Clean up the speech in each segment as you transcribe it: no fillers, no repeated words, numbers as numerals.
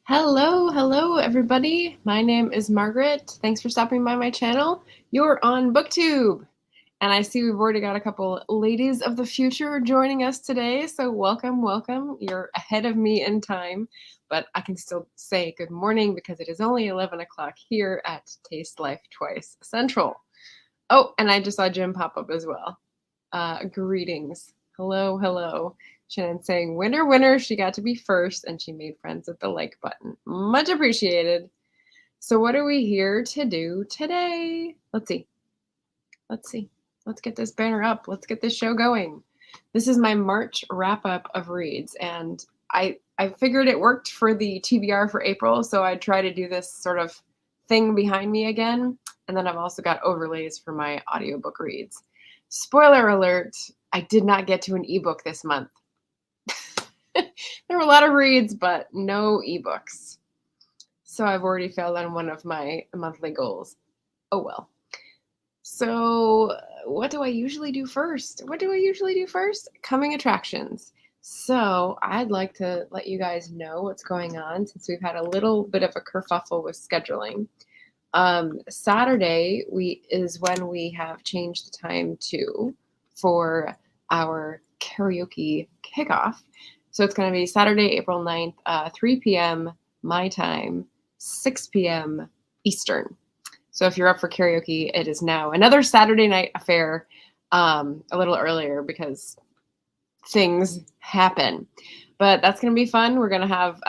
Hello, everybody. My name is Margaret. Thanks for stopping by my channel. You're on BookTube. And I see we've already got a couple ladies of the future joining us today. So welcome. You're ahead of me in time, but I can still say good morning because it is only 11 o'clock here at Taste Life Twice Central. Oh, and I just saw Jim pop up as well. Greetings. Hello. Shannon saying, winner, she got to be first and she made friends with the like button. Much appreciated. So what are we here to do today? Let's see. Let's get this banner up. Let's get this show going. This is my March wrap-up of reads, and I figured it worked for the TBR for April, so I'd try to do this sort of thing behind me again. And then I've also got overlays for my audiobook reads. Spoiler alert, I did not get to an ebook this month. There were a lot of reads, but no ebooks. So I've already failed on one of my monthly goals. Oh well. So what do I usually do first? Coming attractions. So I'd like to let you guys know what's going on since we've had a little bit of a kerfuffle with scheduling. Saturday is when we have changed the time for our karaoke kickoff. So it's going to be Saturday, April 9th, 3 p.m. my time, 6 p.m. Eastern. So if you're up for karaoke, it is now another Saturday night affair, a little earlier because things happen. But that's going to be fun. We're going to have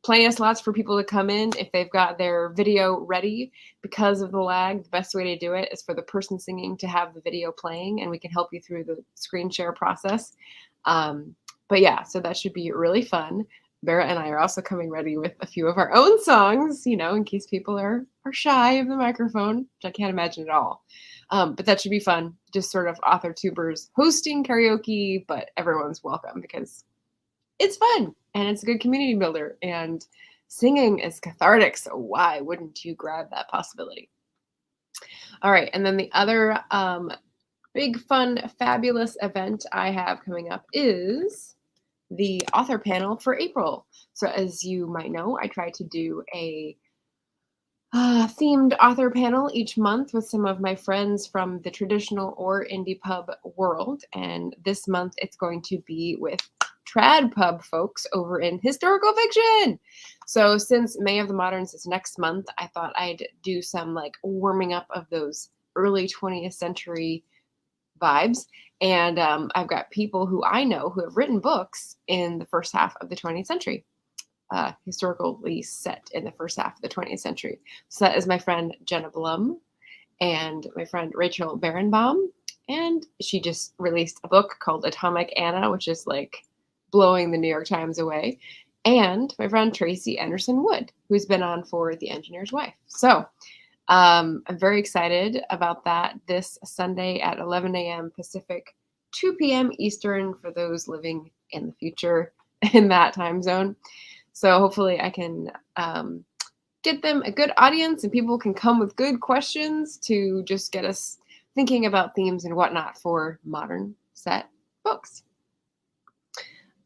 plenty of slots for people to come in if they've got their video ready. Because of the lag, the best way to do it is for the person singing to have the video playing, and we can help you through the screen share process. But yeah, so that should be really fun. Vera and I are also coming ready with a few of our own songs, in case people are shy of the microphone, which I can't imagine at all. But that should be fun. Just sort of author tubers hosting karaoke, but everyone's welcome because it's fun and it's a good community builder, and singing is cathartic. So why wouldn't you grab that possibility? All right. And then the other big, fun, fabulous event I have coming up is the author panel for April. So as you might know, I try to do a themed author panel each month with some of my friends from the traditional or indie pub world. And this month it's going to be with trad pub folks over in historical fiction. So since May of the Moderns is next month, I thought I'd do some warming up of those early 20th century vibes. And I've got people who I know who have written books in the first half of the 20th century, historically set in the first half of the 20th century. So that is my friend Jenna Blum and my friend Rachel Barenbaum. And she just released a book called Atomic Anna, which is blowing the New York Times away. And my friend Tracy Anderson Wood, who's been on for The Engineer's Wife. So I'm very excited about that this Sunday at 11 a.m. Pacific, 2 p.m. Eastern for those living in the future in that time zone. So hopefully I can get them a good audience and people can come with good questions to just get us thinking about themes and whatnot for modern set books.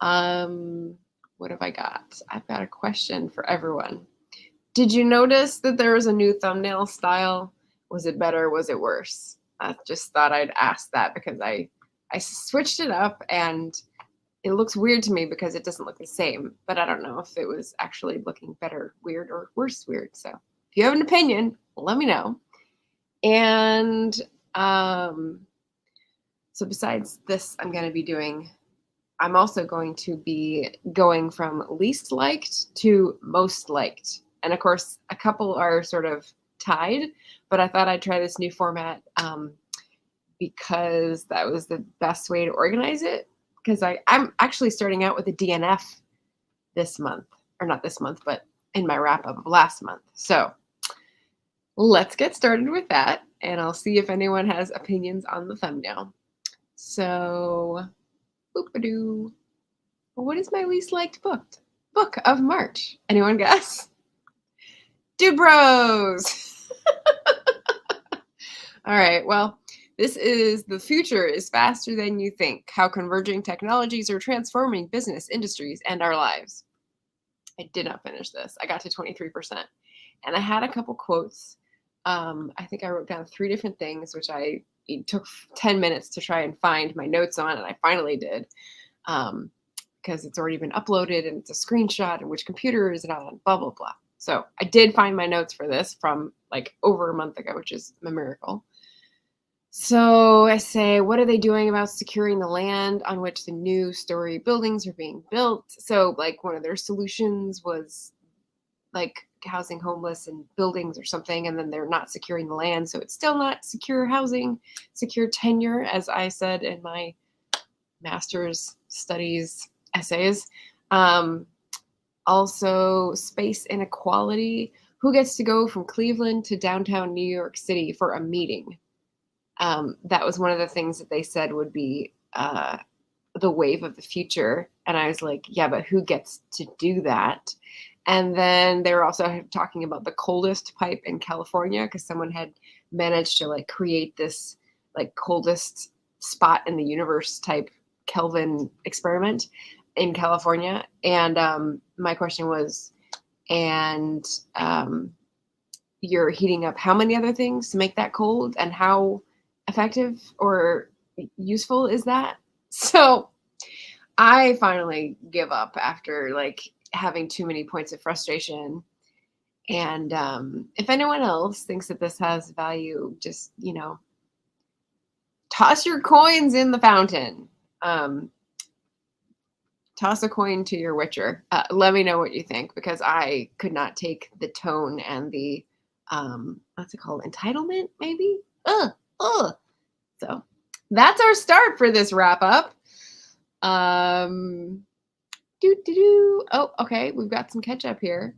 What have I got? I've got a question for everyone. Did you notice that there was a new thumbnail style? Was it better? Was it worse? I just thought I'd ask that because I switched it up and it looks weird to me because it doesn't look the same, but I don't know if it was actually looking better weird or worse weird. So if you have an opinion, let me know. And so besides this, I'm also going to be going from least liked to most liked. And of course, a couple are sort of tied, but I thought I'd try this new format because that was the best way to organize it. Because I'm actually starting out with a DNF this month, or not this month, but in my wrap up of last month. So let's get started with that, and I'll see if anyone has opinions on the thumbnail. So, boop-a-doo. What is my least liked book of March? Anyone guess? Dude Bros! All right, well, this is The Future is Faster Than You Think, How Converging Technologies Are Transforming Business, Industries, and Our Lives. I did not finish this. I got to 23%. And I had a couple quotes. I think I wrote down 3 different things, which it took 10 minutes to try and find my notes on, and I finally did. Because it's already been uploaded and it's a screenshot and which computer is it on, blah, blah, blah. So I did find my notes for this from like over a month ago, which is a miracle. So I say, what are they doing about securing the land on which the new story buildings are being built? So like one of their solutions was like housing homeless in buildings or something, and then they're not securing the land. So it's still not secure housing, secure tenure, as I said in my master's studies essays. Also space inequality. Who gets to go from Cleveland to downtown New York City for a meeting? That was one of the things that they said would be the wave of the future. And I was like, yeah, but who gets to do that? And then they were also talking about the coldest pipe in California, because someone had managed to like create this like coldest spot in the universe type Kelvin experiment in California. And my question was, and you're heating up how many other things to make that cold, and how effective or useful is that? So I finally give up after like having too many points of frustration. And if anyone else thinks that this has value, just, toss your coins in the fountain. Toss a coin to your Witcher. Let me know what you think, because I could not take the tone and the, what's it called? Entitlement, maybe? So that's our start for this wrap up. Oh, okay. We've got some catch up here.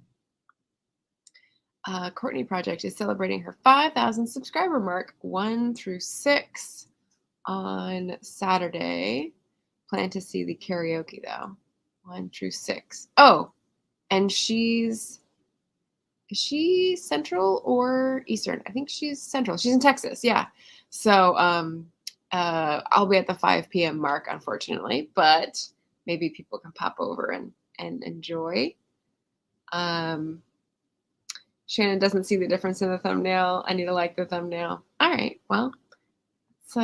Courtney Project is celebrating her 5,000 subscriber mark, 1 through 6 on Saturday. Plan to see the karaoke though. 1 through 6. Oh, and is she Central or Eastern? I think she's Central. She's in Texas. Yeah. So I'll be at the 5 p.m. mark, unfortunately, but maybe people can pop over and enjoy. Shannon doesn't see the difference in the thumbnail. I need to like the thumbnail. All right. Well, it's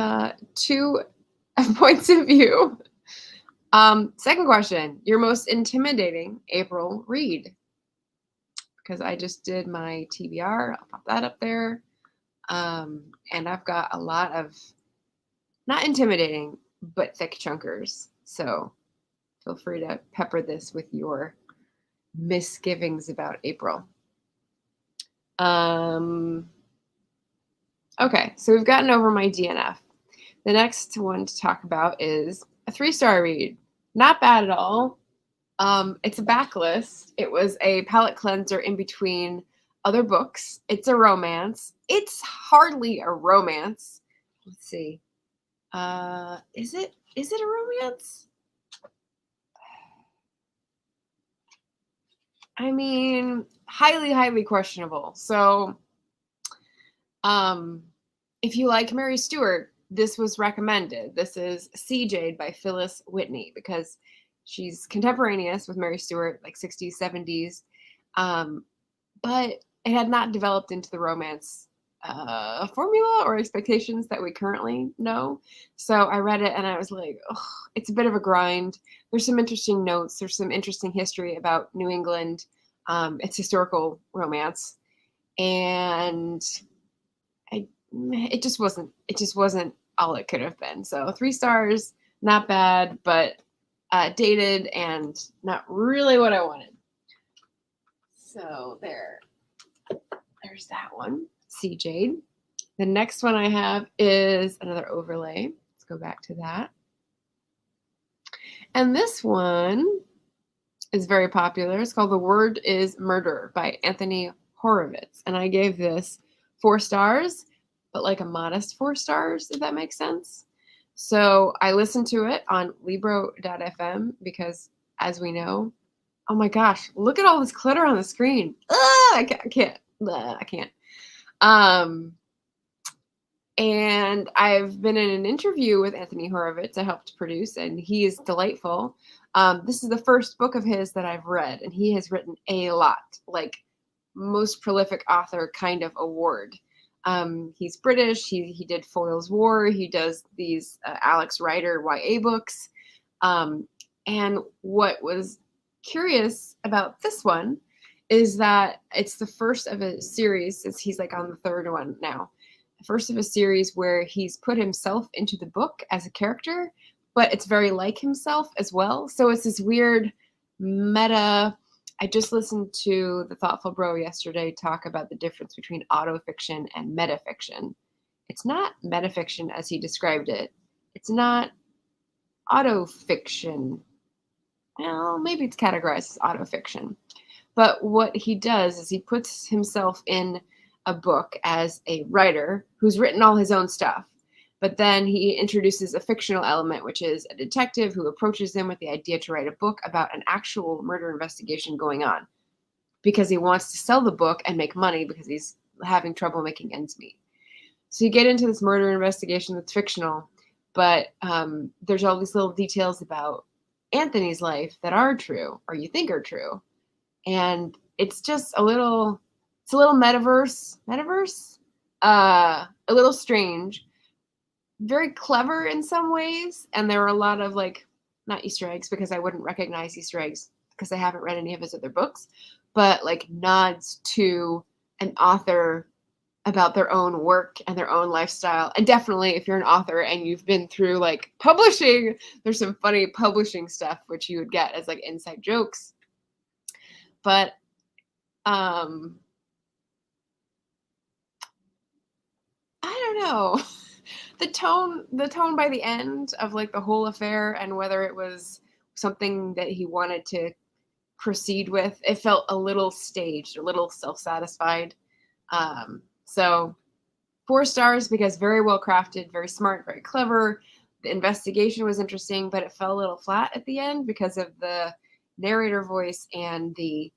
2 points of view. Second question, your most intimidating April read? Because I just did my TBR. I'll pop that up there. And I've got a lot of, not intimidating, but thick chunkers. So feel free to pepper this with your misgivings about April. Okay, so we've gotten over my DNF. The next one to talk about is a 3-star read. Not bad at all. It's a backlist. It was a palette cleanser in between other books. It's a romance. It's hardly a romance. Let's see. Is it a romance? I mean, highly, highly questionable. So, if you like Mary Stuart, this was recommended. This is JADE by Phyllis Witney, because she's contemporaneous with Mary Stuart, like 60s, 70s. But it had not developed into the romance formula or expectations that we currently know. So I read it and I was like, oh, it's a bit of a grind. There's some interesting notes. There's some interesting history about New England. It's historical romance. And it just wasn't all it could have been. So 3 stars, not bad, but dated and not really what I wanted. So there's that one. JADE. The next one I have is another overlay. Let's go back to that. And this one is very popular. It's called The Word is Murder by Anthony Horowitz. And I gave this 4 stars, but like a modest 4 stars, if that makes sense. So I listened to it on Libro.fm because, as we know, oh my gosh, look at all this clutter on the screen. I can't. And I've been in an interview with Anthony Horowitz I helped produce, and he is delightful. This is the first book of his that I've read, and he has written a lot, like most prolific author kind of award. He's British. He did Foyle's War. He does these Alex Rider YA books. And what was curious about this one is that it's the first of a series, since he's like on the third one now, first of a series where he's put himself into the book as a character, but it's very like himself as well. So it's this weird meta. I just listened to the Thoughtful Bro yesterday talk about the difference between autofiction and metafiction. It's not metafiction as he described it. It's not autofiction. Well, maybe it's categorized as autofiction. But what he does is he puts himself in a book as a writer who's written all his own stuff. But then he introduces a fictional element, which is a detective who approaches him with the idea to write a book about an actual murder investigation going on, because he wants to sell the book and make money because he's having trouble making ends meet. So you get into this murder investigation that's fictional, but there's all these little details about Anthony's life that are true, or you think are true. And it's just a little metaverse, a little strange, very clever in some ways. And there were a lot of like, not Easter eggs, because I wouldn't recognize Easter eggs because I haven't read any of his other books, but like nods to an author about their own work and their own lifestyle. And definitely if you're an author and you've been through like publishing, there's some funny publishing stuff which you would get as like inside jokes. But I don't know. The tone by the end of like the whole affair, and whether it was something that he wanted to proceed with, it felt a little staged, a little self-satisfied. So 4 stars, because very well crafted, very smart, very clever. The investigation was interesting, but it fell a little flat at the end because of the narrator voice and the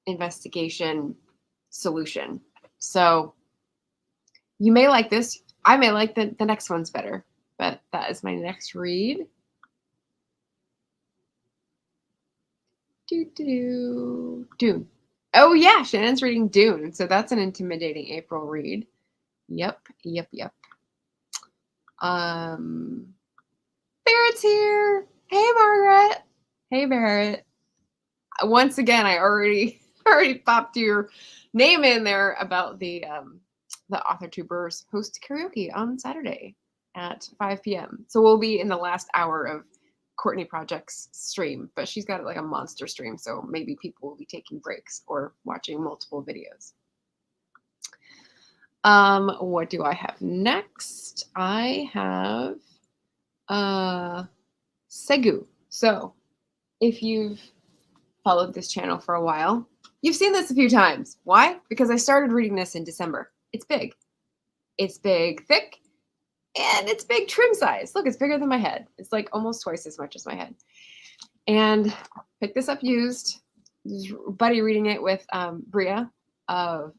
investigation solution. So you may like this. I may like the next one's better, but that is my next read. Dune. Oh yeah, Shannon's reading Dune, so that's an intimidating April read. Yep. Barrett's here. Hey, Margaret. Hey, Barrett. Once again, I already popped your name in there about the Author Tubers host karaoke on Saturday at 5 p.m. So we'll be in the last hour of Courtney Project's stream, but she's got like a monster stream, so maybe people will be taking breaks or watching multiple videos. What do I have next? I have SEGU. So if you've followed this channel for a while, you've seen this a few times. Why? Because I started reading this in December. It's big. It's big, thick, and it's big trim size. Look, it's bigger than my head. It's like almost twice as much as my head. And picked this up used. Buddy reading it with Bria of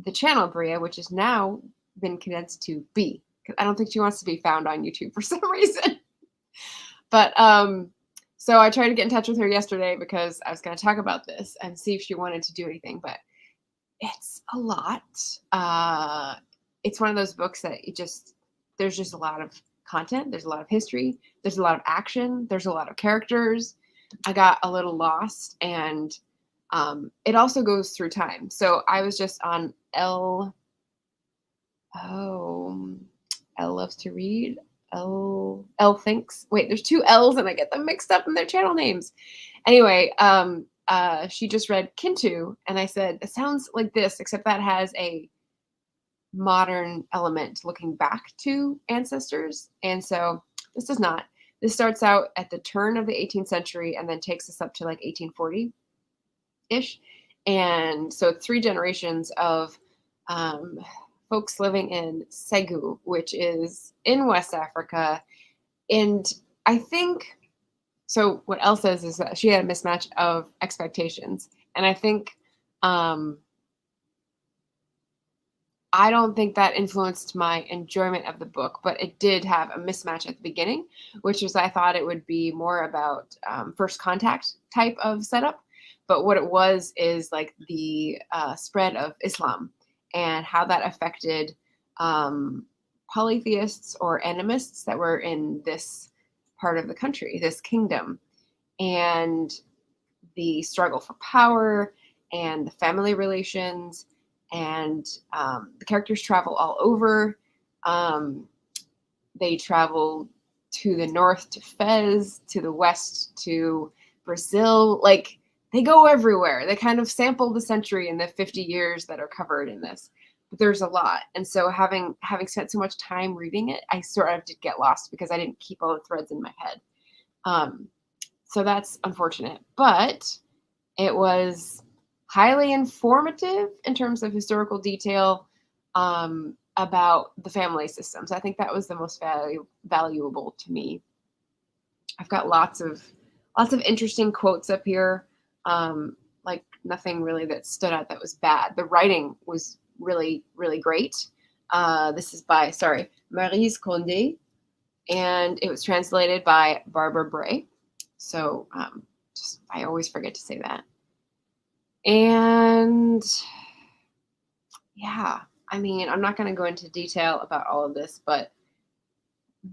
the channel Bria, which has now been condensed to B, because I don't think she wants to be found on YouTube for some reason. But so I tried to get in touch with her yesterday because I was going to talk about this and see if she wanted to do anything, but it's a lot. It's one of those books that there's just a lot of content. There's a lot of history. There's a lot of action. There's a lot of characters. I got a little lost, and it also goes through time. So I was just on L loves to read. L thinks. Wait, there's 2 L's and I get them mixed up in their channel names. Anyway, she just read Kintu, and I said, it sounds like this, except that has a modern element looking back to ancestors. And so this does not. This starts out at the turn of the 18th century and then takes us up to like 1840-ish. And so 3 generations of folks living in SEGU, which is in West Africa. And I think, so what Elle says is that she had a mismatch of expectations. And I think I don't think that influenced my enjoyment of the book, but it did have a mismatch at the beginning, which was I thought it would be more about first contact type of setup. But what it was is like the spread of Islam and how that affected polytheists or animists that were in this part of the country, this kingdom, and the struggle for power and the family relations. And the characters travel all over. They travel to the north to Fez, to the west to Brazil. Like, they go everywhere. They kind of sample the century in the 50 years that are covered in this. But there's a lot. And so having spent so much time reading it, I sort of did get lost because I didn't keep all the threads in my head. So that's unfortunate. But it was highly informative in terms of historical detail about the family systems. I think that was the most valuable to me. I've got lots of interesting quotes up here, like nothing really that stood out that was bad. The writing was really, really great. This is by, Maryse Conde, and it was translated by Barbara Bray. So I always forget to say that. And yeah, I mean, I'm not going to go into detail about all of this, but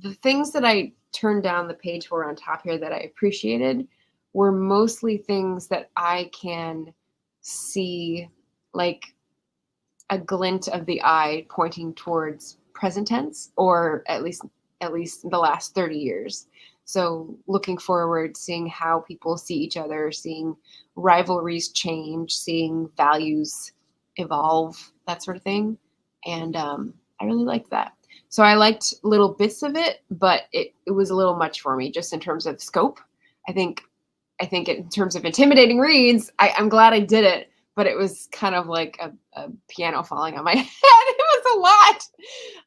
the things that I turned down the page for on top here that I appreciated were mostly things that I can see, like a glint of the eye pointing towards present tense, or at least the last 30 years. So looking forward, seeing how people see each other, seeing rivalries change, seeing values evolve, that sort of thing. And I really liked that. So I liked little bits of it, but it was a little much for me just in terms of scope. I think in terms of intimidating reads, I'm glad I did it, but it was kind of like a piano falling on my head. It was a lot.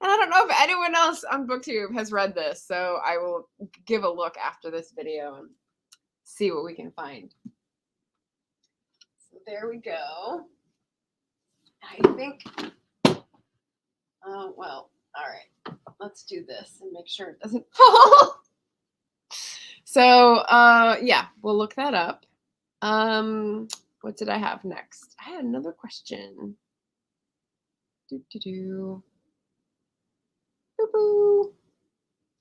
And I don't know if anyone else on BookTube has read this, so I will give a look after this video and see what we can find. So there we go. I think, well, all right, let's do this and make sure it doesn't fall. So, yeah, we'll look that up. What did I have next? I had another question. Boo-boo.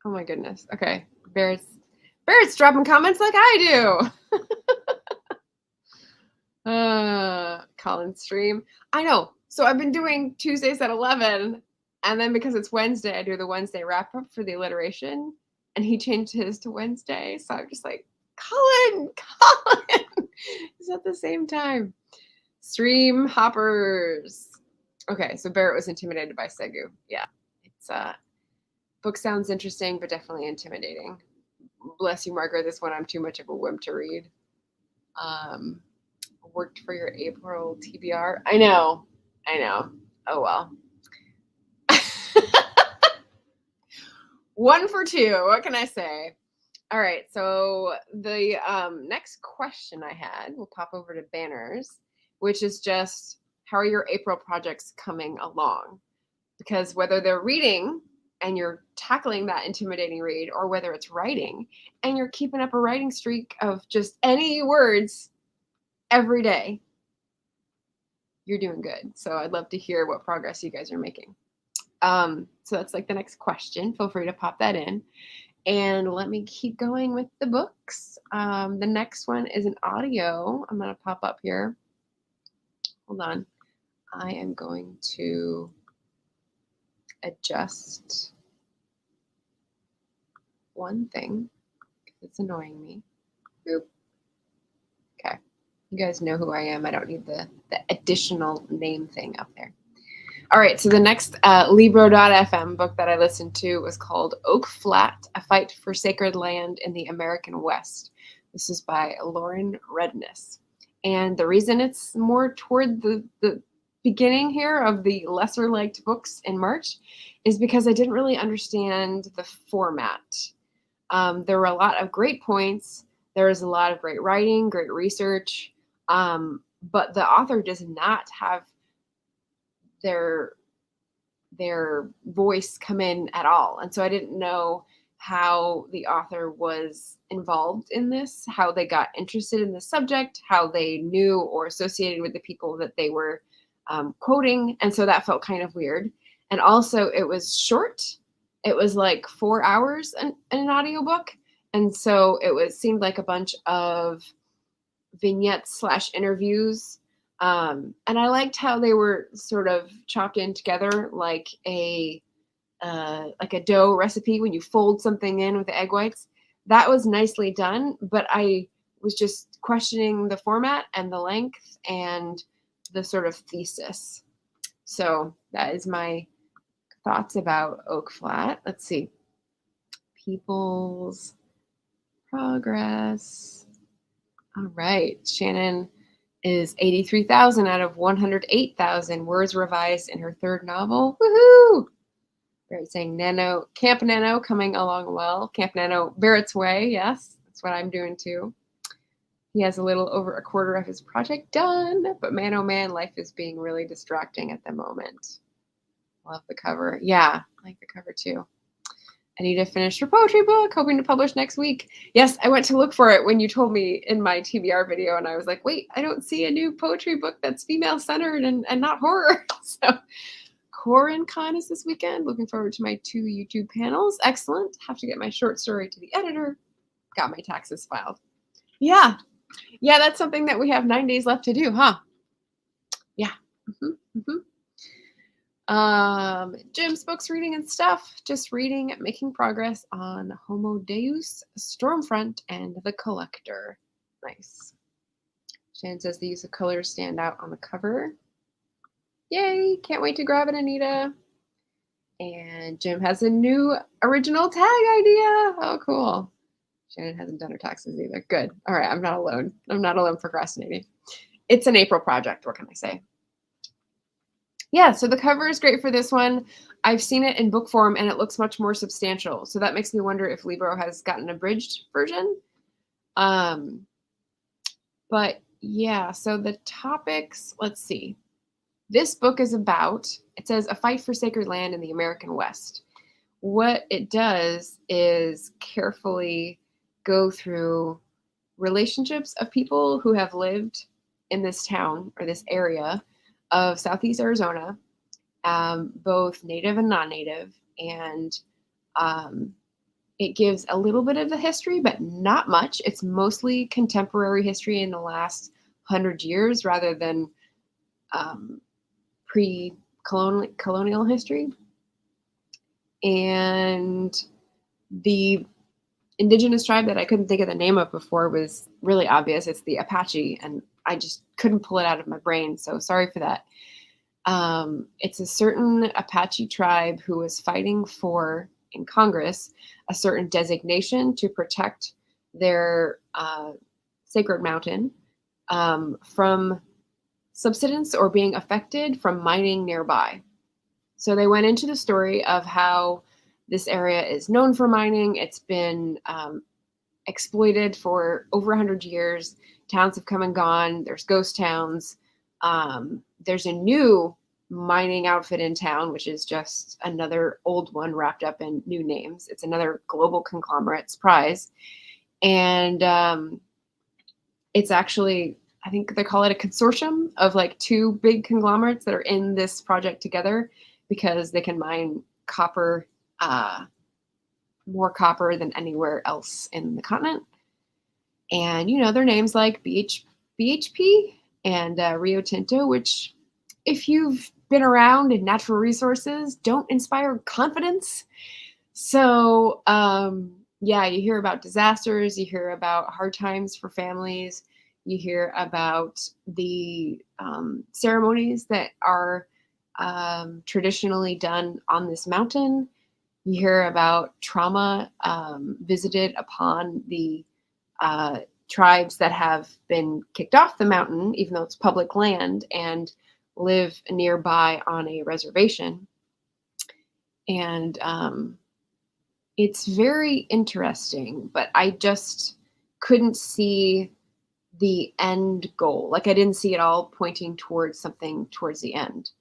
Oh my goodness. Okay. Barrett's dropping comments like I do. Colin's stream. I know. So I've been doing Tuesdays at 11, and then because it's Wednesday, I do the Wednesday wrap up for the alliteration, and he changed his to Wednesday. So I'm just like, Colin, it's at the same time. Stream hoppers. Okay, so Barrett was intimidated by SEGU. Yeah, it's book sounds interesting, but definitely intimidating. Bless you, Margaret. This one I'm too much of a wimp to read. Worked for your April TBR. I know. Oh well. 1 for 2. What can I say? All right. So the next question I had, we'll pop over to banners, which is just, how are your April projects coming along? Because whether they're reading and you're tackling that intimidating read, or whether it's writing and you're keeping up a writing streak of just any words every day, you're doing good. So I'd love to hear what progress you guys are making. So that's like the next question. Feel free to pop that in. And let me keep going with the books. The next one is an audio. I'm going to pop up here. Hold on. I am going to adjust one thing because it's annoying me. Boop. Okay. You guys know who I am. I don't need the additional name thing up there. All right. So the next Libro.fm book that I listened to was called Oak Flat, A Fight for Sacred Land in the American West. This is by Lauren Redniss. And the reason it's more toward the beginning here of the lesser liked books in March is because I didn't really understand the format. There were a lot of great points. There was a lot of great writing, great research, but the author does not have their their voice come in at all. And so I didn't know how the author was involved in this, how they got interested in the subject, how they knew or associated with the people that they were quoting. And so that felt kind of weird. And also it was short. It was like 4 hours in an audiobook. And so it seemed like a bunch of vignettes / interviews. And I liked how they were sort of chopped in together like a dough recipe when you fold something in with the egg whites. That was nicely done, but I was just questioning the format and the length and the sort of thesis. So that is my thoughts about Oak Flat. Let's see. People's progress. All right. Shannon is 83,000 out of 108,000 words revised in her third novel. Woohoo! Right, saying Nano, Camp Nano coming along well. Camp Nano Barrett's Way, yes. That's what I'm doing too. He has a little over a quarter of his project done, but man, oh man, life is being really distracting at the moment. Love the cover. Yeah, I like the cover too. I need to finish your poetry book, hoping to publish next week. Yes, I went to look for it when you told me in my TBR video, and I was like, wait, I don't see a new poetry book that's female-centered and not horror. So CorinCon is this weekend. Looking forward to my 2 YouTube panels. Excellent. Have to get my short story to the editor. Got my taxes filed. Yeah. Yeah, that's something that we have 9 days left to do, huh? Yeah. Jim's books, reading and stuff. Just reading, making progress on Homo Deus, Stormfront, and The Collector. Nice. Shannon says the use of colors stand out on the cover. Yay, can't wait to grab it, Anita. And Jim has a new original tag idea. Oh, cool. Shannon hasn't done her taxes either. Good. All right, I'm not alone. I'm not alone procrastinating. It's an April project. What can I say? Yeah, so the cover is great for this one. I've seen it in book form, and it looks much more substantial. So that makes me wonder if Libro has gotten an abridged version. But yeah, so the topics, let's see. This book is about, it says, a fight for sacred land in the American West. What it does is carefully go through relationships of people who have lived in this town or this area of Southeast Arizona, both native and non-native. And it gives a little bit of the history, but not much. It's mostly contemporary history in the last 100 years rather than pre-colonial history. And the indigenous tribe that I couldn't think of the name of before was really obvious. It's the Apache, and I just couldn't pull it out of my brain, so sorry for that. It's a certain Apache tribe who was fighting for, in Congress, a certain designation to protect their sacred mountain from subsidence or being affected from mining nearby. So they went into the story of how this area is known for mining. It's been exploited for over 100 years. Towns have come and gone. There's ghost towns. There's a new mining outfit in town, which is just another old one wrapped up in new names. It's another global conglomerate, surprise. And it's actually, I think they call it a consortium of like 2 big conglomerates that are in this project together because they can mine copper, more copper than anywhere else in the continent. And, you know, their names like BHP and Rio Tinto, which if you've been around in natural resources, don't inspire confidence. So, yeah, you hear about disasters, you hear about hard times for families, you hear about the ceremonies that are traditionally done on this mountain. You hear about trauma visited upon the tribes that have been kicked off the mountain, even though it's public land, and live nearby on a reservation. And it's very interesting, but I just couldn't see the end goal. Like I didn't see it all pointing towards something towards the end.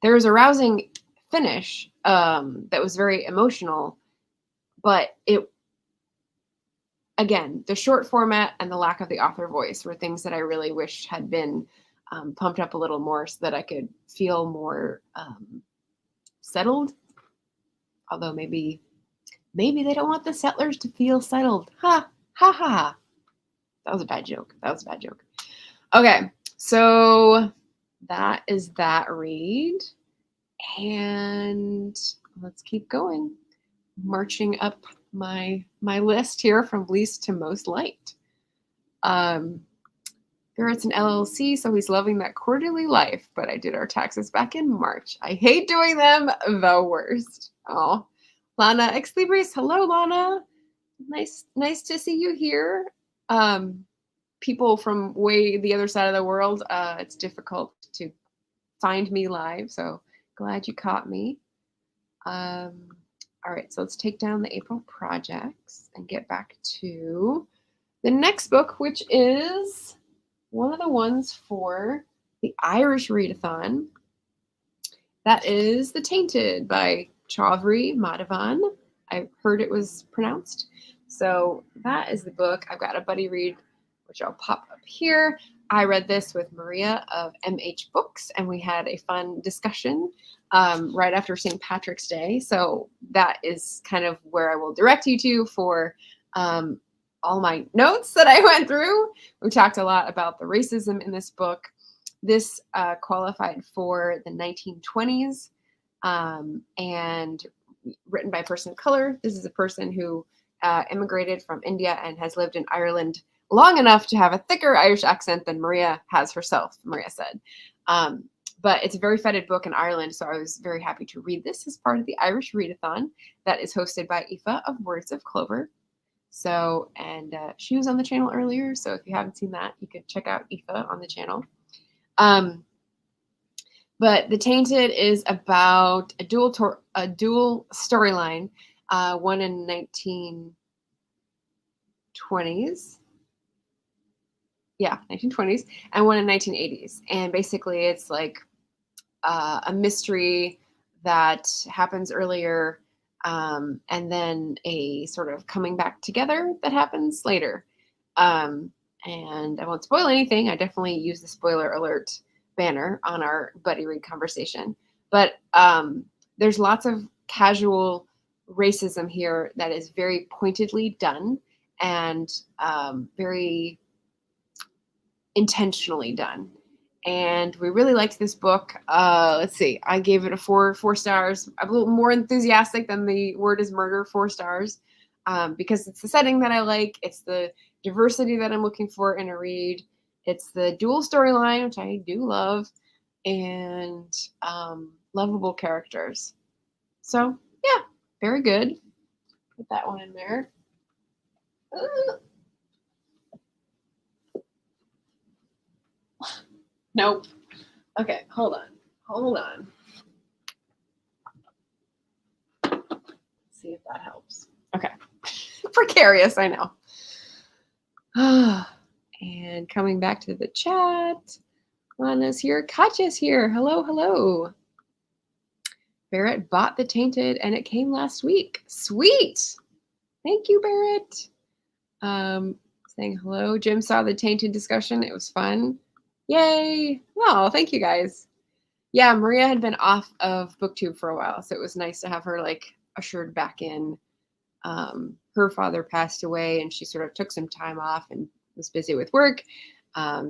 there was a rousing finish that was very emotional, but again, the short format and the lack of the author voice were things that I really wish had been pumped up a little more so that I could feel more settled. Although maybe they don't want the settlers to feel settled. Ha, ha, ha. That was a bad joke. Okay, so that is that read. And let's keep going. Marching up my list here from least to most liked. Garrett's an LLC, so he's loving that quarterly life, but I did our taxes back in March. I hate doing them, the worst. Oh, Lana Ex Libris, hello, Lana. Nice to see you here. People from way the other side of the world, it's difficult to find me live, so glad you caught me. All right, so let's take down the April projects and get back to the next book, which is one of the ones for the Irish readathon. That is The Tainted by Cauvery, Madhavan. I heard it was pronounced. So that is the book. I've got a buddy read, which I'll pop up here. I read this with Maria of MH Books, and we had a fun discussion right after St. Patrick's Day. So that is kind of where I will direct you to for all my notes that I went through. We talked a lot about the racism in this book. This qualified for the 1920s and written by a person of color. This is a person who immigrated from India and has lived in Ireland long enough to have a thicker Irish accent than Maria has herself, Maria said. But it's a very feted book in Ireland, so I was very happy to read this as part of the Irish Readathon that is hosted by Aoife of Words of Clover. So, and she was on the channel earlier, so if you haven't seen that, you could check out Aoife on the channel. But The Tainted is about a dual storyline, one in 1920s. Yeah, 1920s, and one in 1980s. And basically it's like a mystery that happens earlier and then a sort of coming back together that happens later. And I won't spoil anything. I definitely use the spoiler alert banner on our buddy read conversation. But there's lots of casual racism here that is very pointedly done and very intentionally done. And we really liked this book. Let's see, I gave it a four stars. I'm a little more enthusiastic than the Word is Murder 4 stars because it's the setting that I like. It's the diversity that I'm looking for in a read. It's the dual storyline, which I do love, and lovable characters. So yeah, very good. Put that one in there. Nope. Okay, hold on. Let's see if that helps. Okay. Precarious, I know. And coming back to the chat, Lana's here. Katya's here. Hello. Barrett bought The Tainted, and it came last week. Sweet. Thank you, Barrett. Saying hello. Jim saw the Tainted discussion. It was fun. Yay. Oh, thank you guys. Yeah, Maria had been off of BookTube for a while, so it was nice to have her like ushered back in. Her father passed away, and she sort of took some time off and was busy with work,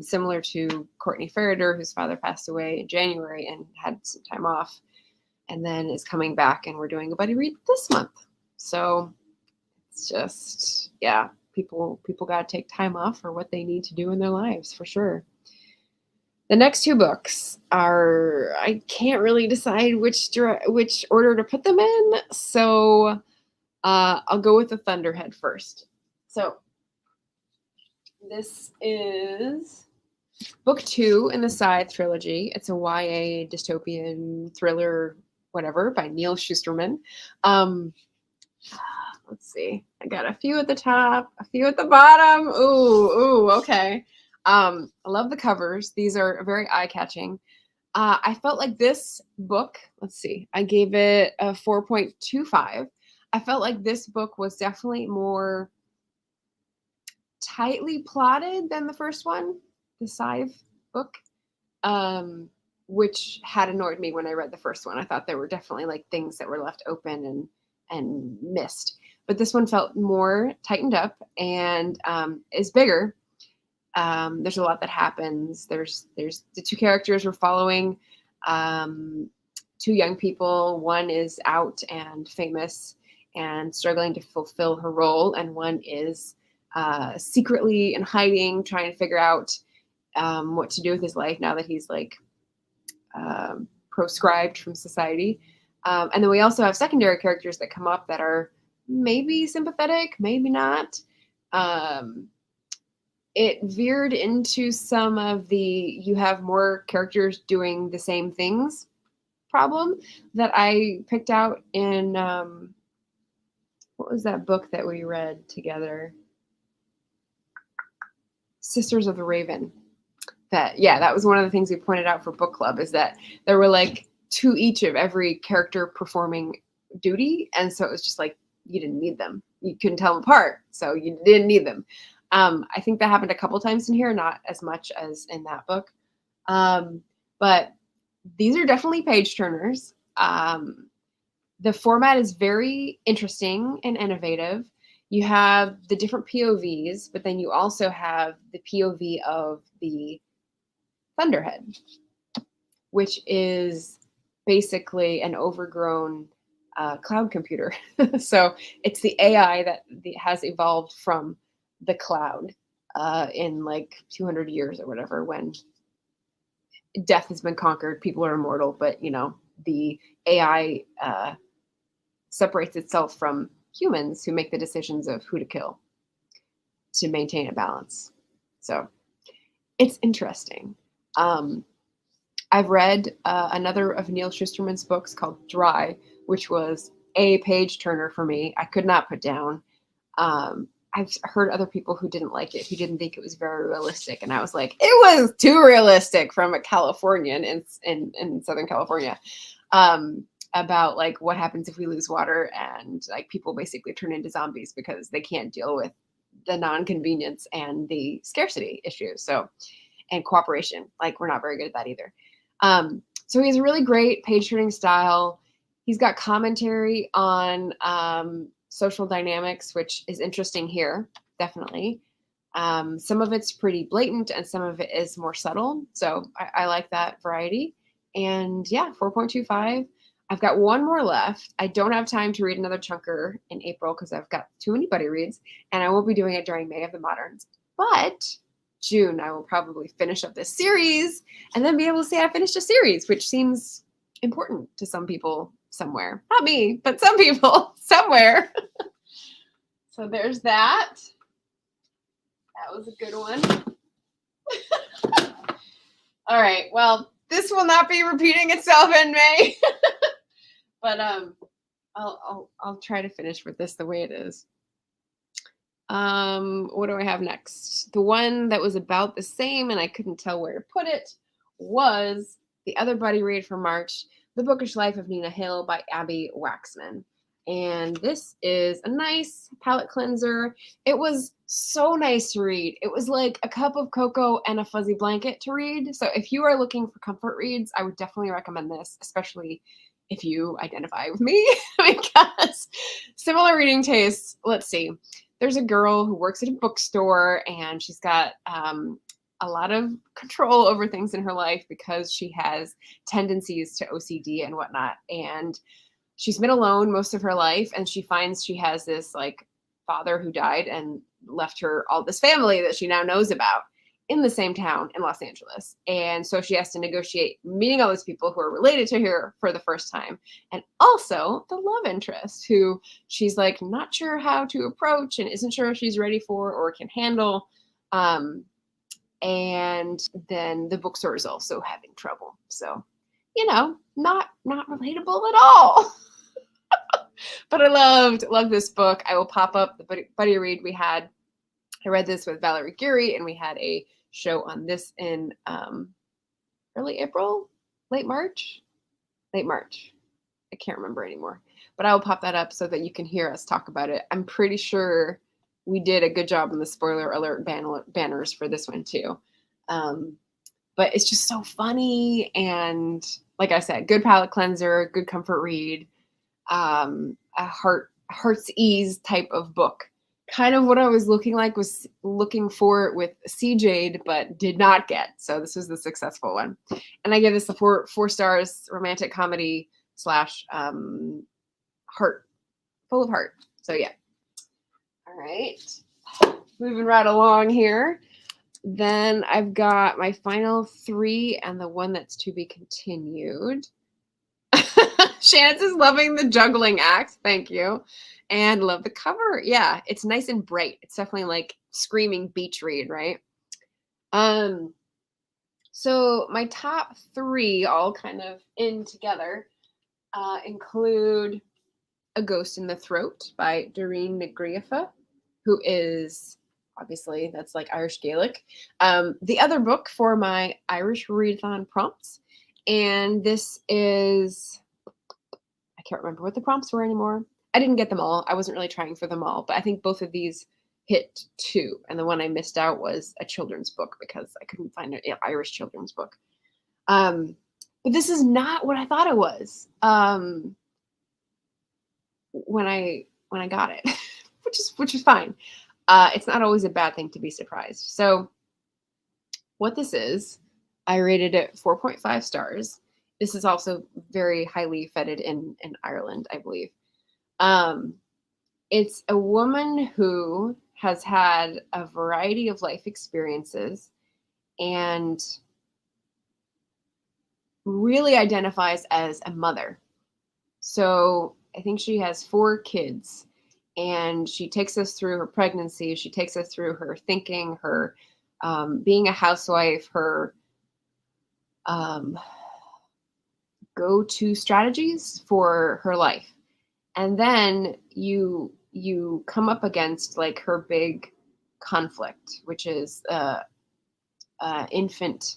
similar to Courtney Ferreter, whose father passed away in January and had some time off, and then is coming back, and we're doing a buddy read this month. So it's just, yeah, people got to take time off for what they need to do in their lives, for sure. The next two books are, I can't really decide which order to put them in, so I'll go with the Thunderhead first. So this is book 2 in the Scythe trilogy. It's a YA dystopian thriller, whatever, by Neal Shusterman. Let's see. I got a few at the top, a few at the bottom. Ooh, okay. I love the covers. These are very eye-catching. I felt like this book, let's see, I gave it a 4.25. I felt like this book was definitely more tightly plotted than the first one, the Scythe book, which had annoyed me when I read the first one. I thought there were definitely like things that were left open and missed. But this one felt more tightened up and is bigger. There's a lot that happens. There's the two characters we're following, two young people. One is out and famous and struggling to fulfill her role, and one is secretly in hiding, trying to figure out what to do with his life now that he's like proscribed from society. And then we also have secondary characters that come up that are maybe sympathetic, maybe not. It veered into some of the you have more characters doing the same things problem that I picked out in what was that book that we read together? Sisters of the Raven. That was one of the things we pointed out for book club, is that there were like two each of every character performing duty, and so it was just like you didn't need them. You couldn't tell them apart, so you didn't need them. I think that happened a couple times in here, not as much as in that book. But these are definitely page turners. The format is very interesting and innovative. You have the different POVs, but then you also have the POV of the Thunderhead, which is basically an overgrown cloud computer. So it's the AI that has evolved from the cloud in like 200 years or whatever, when death has been conquered, people are immortal, but you know, the AI separates itself from humans who make the decisions of who to kill to maintain a balance. So it's interesting. I've read another of Neal Shusterman's books called Dry, which was a page turner for me. I could not put down. I've heard other people who didn't like it, who didn't think it was very realistic. And I was like, it was too realistic from a Californian in Southern California, about like what happens if we lose water and like people basically turn into zombies because they can't deal with the non-convenience and the scarcity issues. So, and cooperation, like we're not very good at that either. So he has a really great page turning style. He's got commentary on social dynamics, which is interesting here, definitely. Some of it's pretty blatant and some of it is more subtle. So I like that variety. And yeah, 4.25. I've got one more left. I don't have time to read another chunker in April because I've got too many buddy reads, and I won't be doing it during May of the Moderns. But June, I will probably finish up this series and then be able to say I finished a series, which seems important to some people somewhere. Not me, but some people somewhere. So there's that. That was a good one. All right. Well, this will not be repeating itself in May. But I'll try to finish with this the way it is. What do I have next? The one that was about the same and I couldn't tell where to put it was the other buddy read for March, The Bookish Life of Nina Hill by Abbi Waxman. And this is a nice palate cleanser. It was so nice to read. It was like a cup of cocoa and a fuzzy blanket to read. So if you are looking for comfort reads, I would definitely recommend this, especially if you identify with me, because similar reading tastes. Let's see. There's a girl who works at a bookstore and she's got a lot of control over things in her life because she has tendencies to OCD and whatnot. And she's been alone most of her life, and she finds she has this like father who died and left her all this family that she now knows about in the same town in Los Angeles. And so she has to negotiate meeting all these people who are related to her for the first time. And also the love interest who she's like not sure how to approach and isn't sure if she's ready for or can handle. And then the bookstore is also having trouble. So, you know, not relatable at all. But I loved this book. I will pop up the buddy read we had. I read this with Valerie Geary, and we had a show on this in early April, late March. I can't remember anymore, but I will pop that up so that you can hear us talk about it. I'm pretty sure we did a good job in the spoiler alert banners for this one too. But it's just so funny. And like I said, good palate cleanser, good comfort read, a heart's ease type of book. Kind of what I was looking for with JADE, but did not get. So this was the successful one. And I give this a four stars, romantic comedy / heart, full of heart. So yeah. All right. Moving right along here. Then I've got my final 3 and the one that's to be continued. Chance is loving the juggling act. Thank you. And love the cover. Yeah, it's nice and bright. It's definitely like screaming beach read, right? So my top 3 all kind of in together include A Ghost in the Throat by Doireann Ghriofa, who is obviously, that's like Irish Gaelic. The other book for my Irish readathon prompts. And this is, I can't remember what the prompts were anymore. I didn't get them all. I wasn't really trying for them all, but I think both of these hit 2. And the one I missed out was a children's book because I couldn't find an Irish children's book. But this is not what I thought it was when I got it, which is fine. It's not always a bad thing to be surprised. So what this is, I rated it 4.5 stars. This is also very highly feted in Ireland, I believe. It's a woman who has had a variety of life experiences and really identifies as a mother. So I think she has 4 kids, and she takes us through her pregnancy. She takes us through her thinking, her being a housewife, her go-to strategies for her life. And then you come up against like her big conflict, which is infant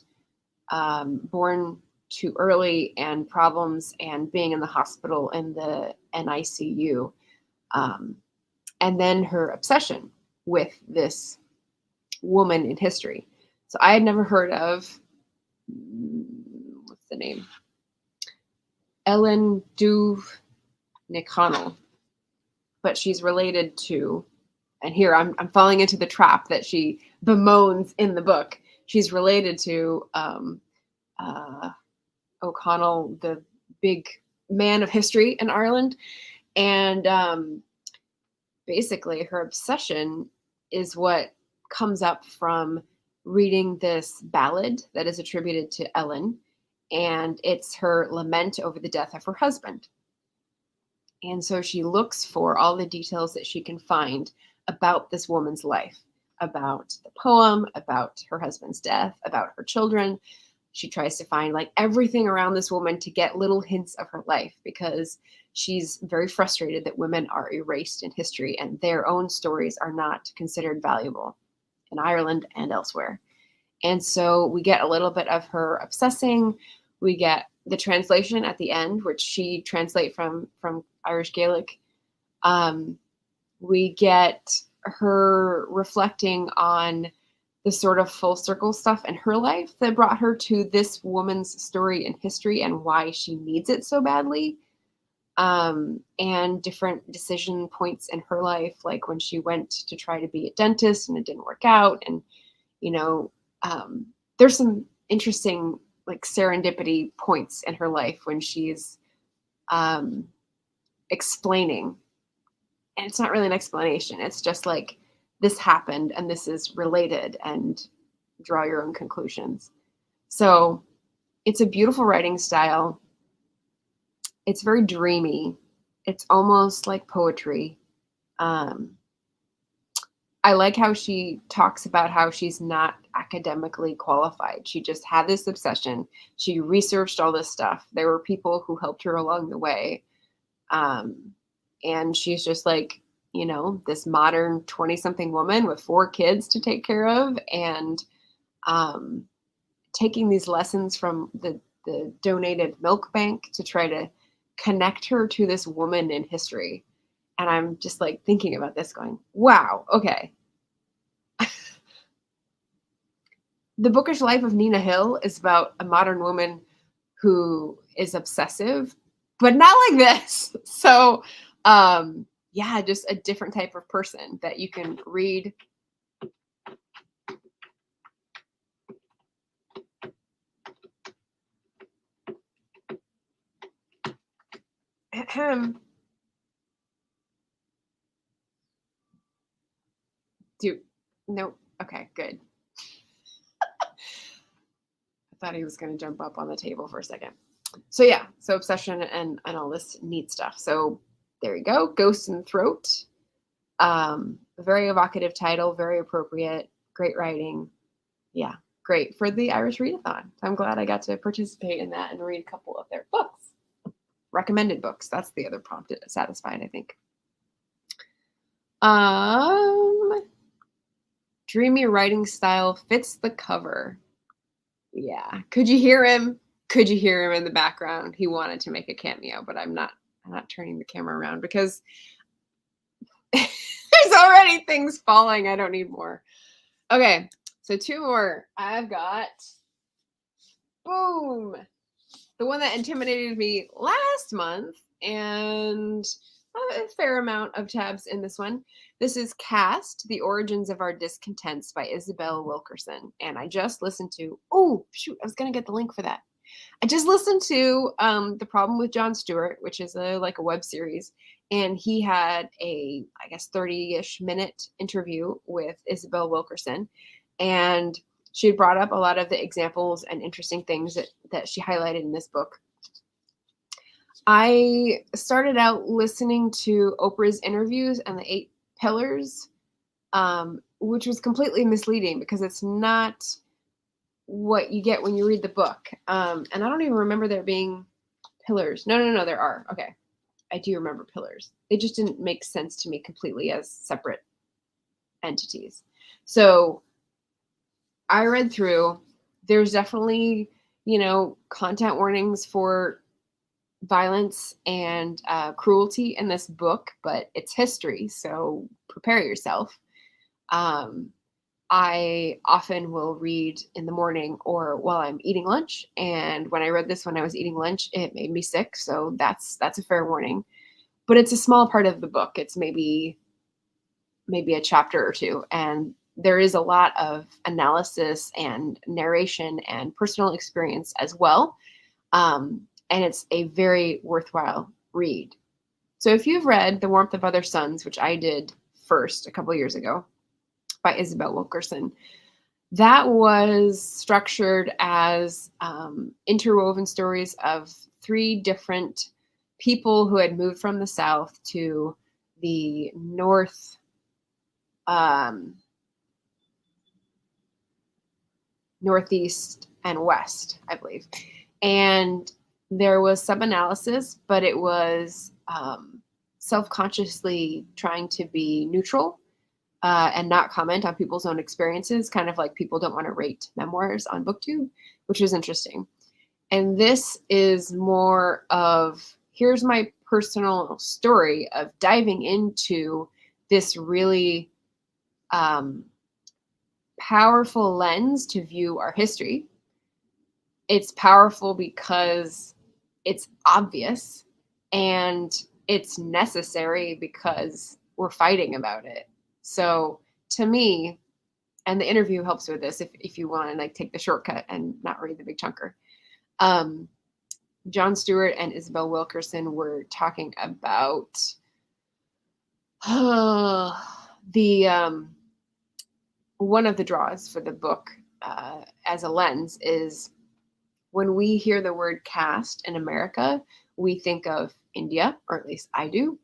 born too early and problems and being in the hospital in the NICU. And then her obsession with this woman in history. So I had never heard of, what's the name? Ellen Dubh-Niconnell, but she's related to, and here I'm falling into the trap that she bemoans in the book. She's related to O'Connell, the big man of history in Ireland. And basically her obsession is what comes up from reading this ballad that is attributed to Ellen, and it's her lament over the death of her husband. And so she looks for all the details that she can find about this woman's life, about the poem, about her husband's death, about her children. She tries to find like everything around this woman to get little hints of her life, because she's very frustrated that women are erased in history and their own stories are not considered valuable in Ireland and elsewhere. And so we get a little bit of her obsessing. We get the translation at the end, which she translates from Irish Gaelic. We get her reflecting on the sort of full circle stuff in her life that brought her to this woman's story in history and why she needs it so badly. And different decision points in her life, like when she went to try to be a dentist and it didn't work out. And, you know, there's some interesting like serendipity points in her life when she's explaining. And it's not really an explanation. It's just like, this happened and this is related, and draw your own conclusions. So it's a beautiful writing style. It's very dreamy. It's almost like poetry. I like how she talks about how she's not academically qualified. She just had this obsession. She researched all this stuff. There were people who helped her along the way. And she's just like, you know, this modern 20-something woman with 4 kids to take care of, and taking these lessons from the the donated milk bank to try to connect her to this woman in history. And I'm just like thinking about this going, wow, okay. The Bookish Life of Nina Hill is about a modern woman who is obsessive, but not like this. So, yeah, just a different type of person that you can read. Nope. Okay, good. I thought he was going to jump up on the table for a second. So yeah, so obsession and all this neat stuff. So there you go. Ghost in the Throat. Very evocative title, very appropriate, great writing. Yeah, great for the Irish Readathon. So I'm glad I got to participate in that and read a couple of their books. Recommended books. That's the other prompt satisfied, I think. Dreamy writing style fits the cover. Yeah. Could you hear him? Could you hear him in the background? He wanted to make a cameo, but I'm not turning the camera around because there's already things falling. I don't need more. Okay. So 2 more. I've got, boom, the one that intimidated me last month, and a fair amount of tabs in this one. This is CASTE, The Origins of Our Discontents by Isabel Wilkerson. And I just listened to, oh, shoot, I was going to get the link for that. I just listened to The Problem with Jon Stewart, which is a web series. And he had a, I guess, 30-ish minute interview with Isabel Wilkerson. And she had brought up a lot of the examples and interesting things that she highlighted in this book. I started out listening to Oprah's interviews and the 8 pillars, which was completely misleading because it's not what you get when you read the book. And I don't even remember there being pillars. No, there are. Okay. I do remember pillars. They just didn't make sense to me completely as separate entities. So I read through. There's definitely, content warnings for violence and cruelty in this book, but it's history, so prepare yourself. I often will read in the morning or while I'm eating lunch, and when I read this when I was eating lunch, it made me sick, so that's a fair warning. But it's a small part of the book. It's maybe a chapter or 2, and there is a lot of analysis and narration and personal experience as well. And it's a very worthwhile read. So if you've read The Warmth of Other Suns, which I did first a couple years ago by Isabel Wilkerson, that was structured as interwoven stories of 3 different people who had moved from the South to the North, Northeast and West, I believe. And there was some analysis, but it was self-consciously trying to be neutral and not comment on people's own experiences, kind of like people don't want to rate memoirs on BookTube, which was interesting. And this is more of, here's my personal story of diving into this really powerful lens to view our history. It's powerful because it's obvious, and it's necessary because we're fighting about it. So to me, and the interview helps with this if you want to take the shortcut and not read the big chunker. Jon Stewart and Isabel Wilkerson were talking about the one of the draws for the book as a lens is when we hear the word caste in America, we think of India, or at least I do,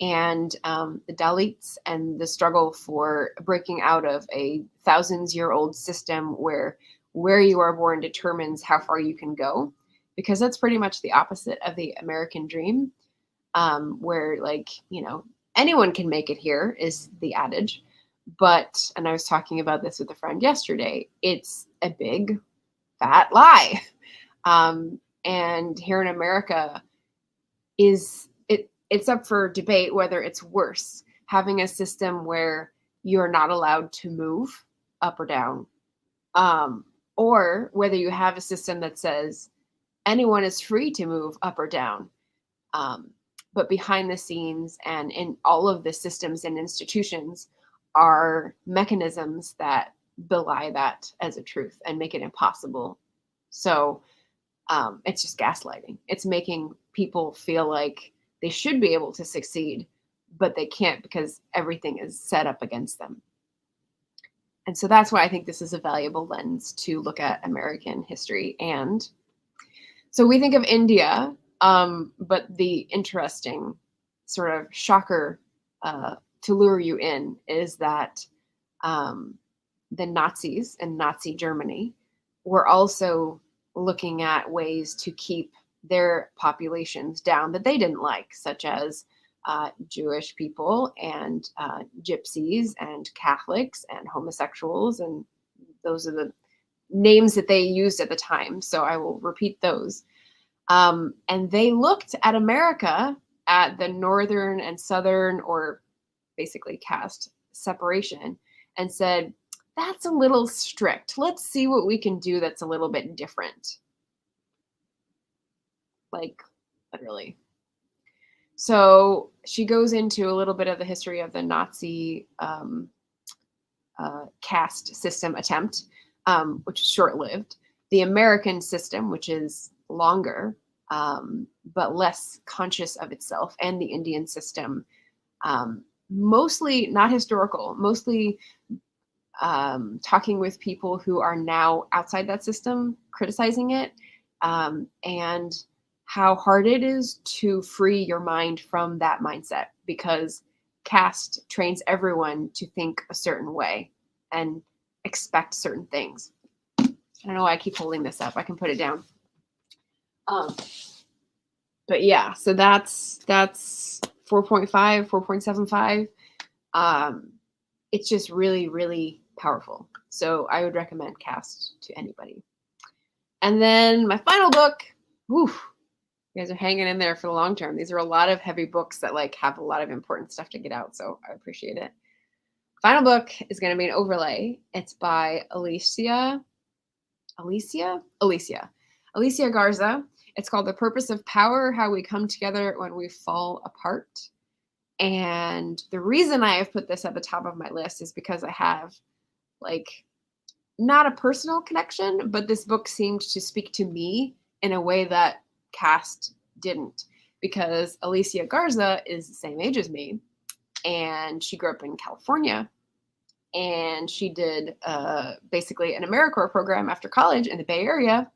and the Dalits and the struggle for breaking out of a thousands-year-old system where you are born determines how far you can go, because that's pretty much the opposite of the American dream, where anyone can make it here is the adage. But, and I was talking about this with a friend yesterday, it's a big, fat lie. And here in America, it's up for debate whether it's worse, having a system where you're not allowed to move up or down, or whether you have a system that says anyone is free to move up or down. But behind the scenes and in all of the systems and institutions are mechanisms that belie that as a truth and make it impossible. So it's just gaslighting. It's making people feel like they should be able to succeed, but they can't because everything is set up against them. And so that's why I think this is a valuable lens to look at American history. And so we think of India, but the interesting sort of shocker to lure you in is that the Nazis and Nazi Germany were also looking at ways to keep their populations down that they didn't like, such as Jewish people and gypsies and Catholics and homosexuals. And those are the names that they used at the time. So I will repeat those. And they looked at America, at the northern and southern, or basically caste separation, and said, that's a little strict. Let's see what we can do that's a little bit different. Like, literally. So she goes into a little bit of the history of the Nazi caste system attempt, which is short-lived. The American system, which is longer, but less conscious of itself, and the Indian system, mostly not historical, mostly talking with people who are now outside that system, criticizing it, and how hard it is to free your mind from that mindset, because caste trains everyone to think a certain way and expect certain things. I don't know why I keep holding this up. I can put it down. But yeah, so that's 4.5, 4.75. It's just really, really powerful. So I would recommend CASTE to anybody. And then my final book, whew, you guys are hanging in there for the long term. These are a lot of heavy books that like have a lot of important stuff to get out. So I appreciate it. Final book is going to be an overlay. It's by Alicia Garza. It's called The Purpose of Power, How We Come Together When We Fall Apart. And the reason I have put this at the top of my list is because I have like not a personal connection, but this book seemed to speak to me in a way that CASTE didn't, because Alicia Garza is the same age as me, and she grew up in California, and she did basically an AmeriCorps program after college in the Bay Area.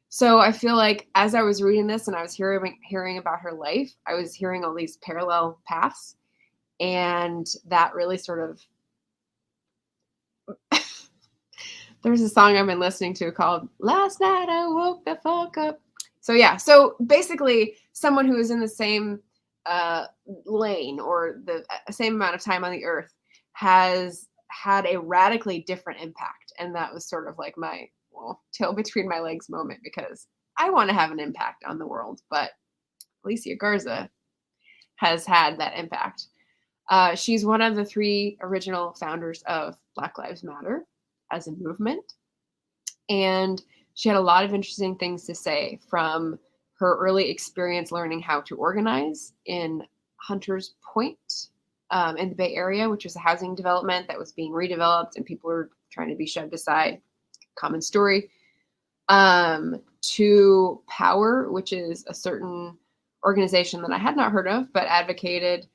So I feel like as I was reading this and I was hearing about her life, I was hearing all these parallel paths, and that really sort of there's a song I've been listening to called Last Night I Woke the Fuck Up. So yeah, so basically someone who is in the same lane or the same amount of time on the earth has had a radically different impact. And that was sort of like my tail between my legs moment, because I want to have an impact on the world, but Alicia Garza has had that impact. She's one of the 3 original founders of Black Lives Matter as a movement. And she had a lot of interesting things to say, from her early experience learning how to organize in Hunters Point in the Bay Area, which was a housing development that was being redeveloped and people were trying to be shoved aside. Common story. To Power, which is a certain organization that I had not heard of, but advocated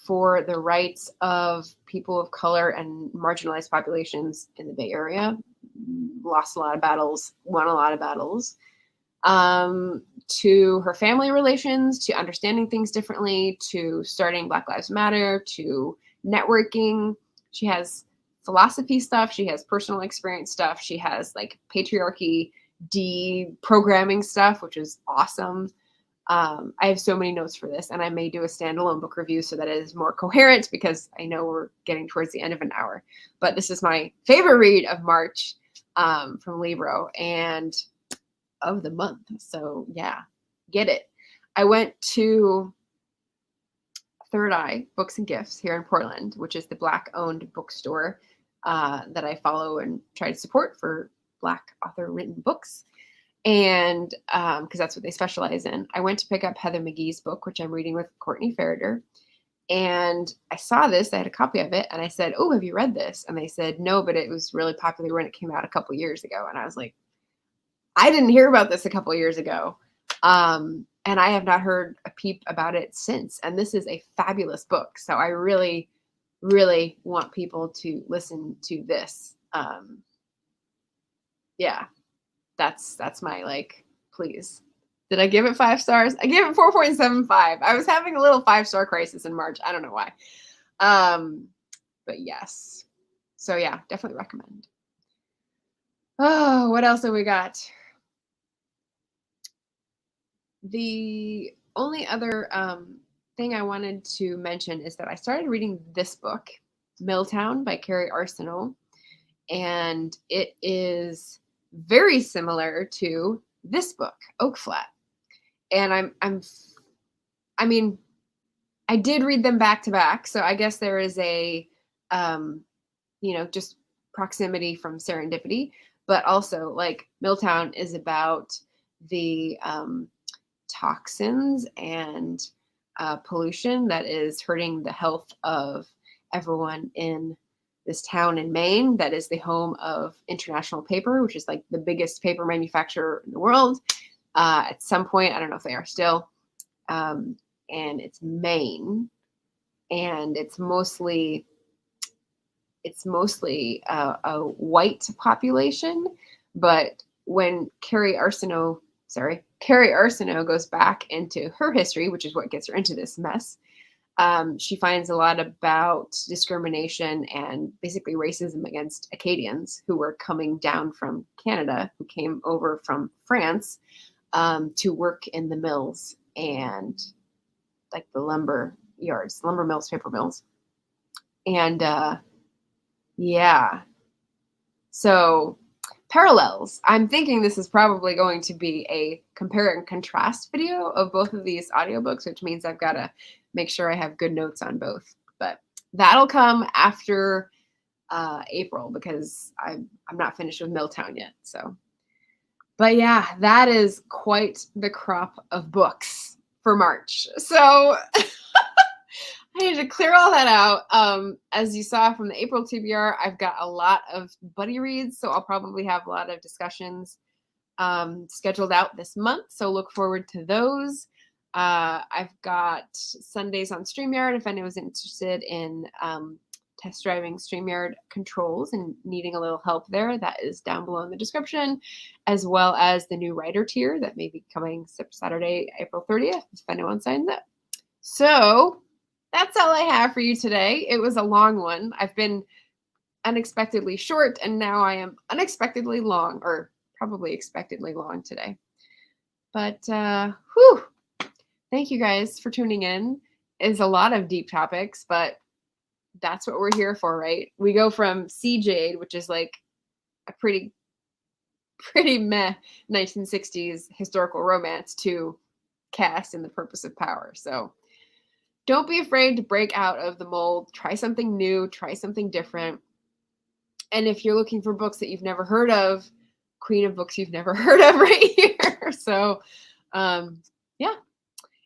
for the rights of people of color and marginalized populations in the Bay Area. Lost a lot of battles, won a lot of battles. To her family relations, to understanding things differently, to starting Black Lives Matter, to networking. She has philosophy stuff. She has personal experience stuff. She has like patriarchy deprogramming stuff, which is awesome. I have so many notes for this, and I may do a standalone book review so that it is more coherent, because I know we're getting towards the end of an hour. But this is my favorite read of March. from Libro and of the month. So yeah, get it. I went to Third Eye Books and Gifts here in Portland, which is the Black-owned bookstore that I follow and try to support for Black author-written books. And because that's what they specialize in. I went to pick up Heather McGee's book, which I'm reading with Courtney Farrader. And I saw this, I had a copy of it, and I said, oh, have you read this? And they said, no, but it was really popular when it came out a couple years ago. And I was like, I didn't hear about this a couple years ago. And I have not heard a peep about it since. And this is a fabulous book. So I really, really want people to listen to this. Yeah, that's my, like, please. Did I give it 5 stars? I gave it 4.75. I was having a little 5-star crisis in March. I don't know why. But yes. So yeah, definitely recommend. Oh, what else have we got? The only other thing I wanted to mention is that I started reading this book, Milltown by Carrie Arsenault, and it is very similar to this book, Oak Flat. And I mean, I did read them back to back, so I guess there is a, just proximity from serendipity, but also, like, Milltown is about the toxins and pollution that is hurting the health of everyone in this town in Maine that is the home of International Paper, which is like the biggest paper manufacturer in the world. At some point, I don't know if they are still, and it's Maine, and it's mostly a white population. But when Carrie Arsenault goes back into her history, which is what gets her into this mess, she finds a lot about discrimination and basically racism against Acadians who were coming down from Canada, who came over from France to work in the mills and like the lumber yards, lumber mills, paper mills. And yeah, so parallels. I'm thinking this is probably going to be a compare and contrast video of both of these audiobooks, which means I've got to make sure I have good notes on both. But that'll come after April because I'm not finished with Milltown yet. So, but yeah, that is quite the crop of books for March. So I need to clear all that out. As you saw from the April TBR, I've got a lot of buddy reads, so I'll probably have a lot of discussions scheduled out this month, so look forward to those. I've got Sundays on Streamyard if anyone's interested in test driving Streamyard controls and needing a little help there. That is down below in the description, as well as the new writer tier that may be coming Saturday, April 30th, if anyone signs up. So that's all I have for you today. It was a long one. I've been unexpectedly short, and now I am unexpectedly long, or probably expectedly long today. But whew, thank you guys for tuning in. It's a lot of deep topics, but that's what we're here for, right? We go from JADE, which is like a pretty meh 1960s historical romance, to CASTE and the Purpose of Power. So don't be afraid to break out of the mold. Try something new. Try something different. And if you're looking for books that you've never heard of, queen of books you've never heard of right here. So, yeah.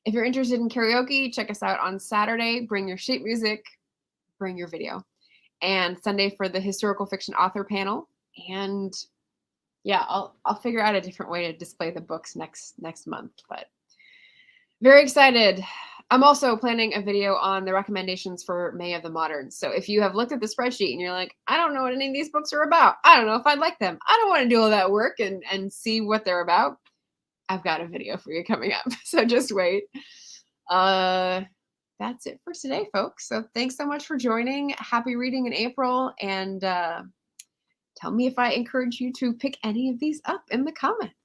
If you're interested in karaoke, check us out on Saturday. Bring your sheet music. Bring your video. And Sunday for the historical fiction author panel. And yeah, I'll figure out a different way to display the books next month. But very excited. I'm also planning a video on the recommendations for May of the Moderns. So if you have looked at the spreadsheet and you're like, I don't know what any of these books are about. I don't know if I'd like them. I don't want to do all that work and see what they're about. I've got a video for you coming up. So just wait. That's it for today, folks. So thanks so much for joining. Happy reading in April. And tell me if I encourage you to pick any of these up in the comments.